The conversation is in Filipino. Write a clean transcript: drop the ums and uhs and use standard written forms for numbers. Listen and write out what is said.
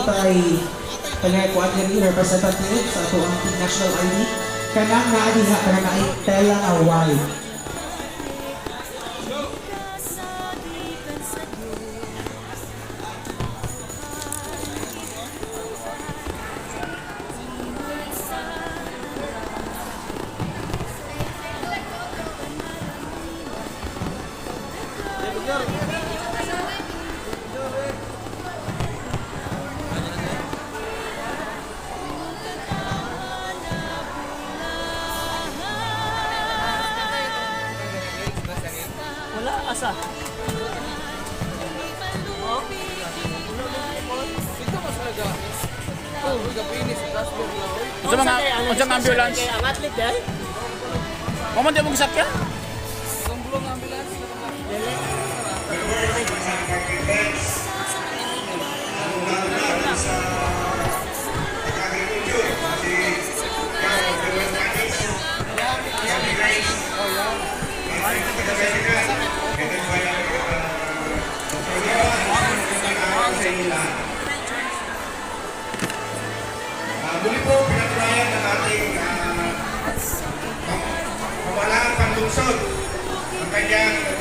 natay kanya kuan diri representative sa ato ang national ID kanang naa diha kanang naay tela na white. Wala, asa? Oh? Unsa mga ambulance? Ang atlet yan? Mo di mo gisakyan? Muli po, pinatulayan ng ating pamahalaan panglunsod ang kanyang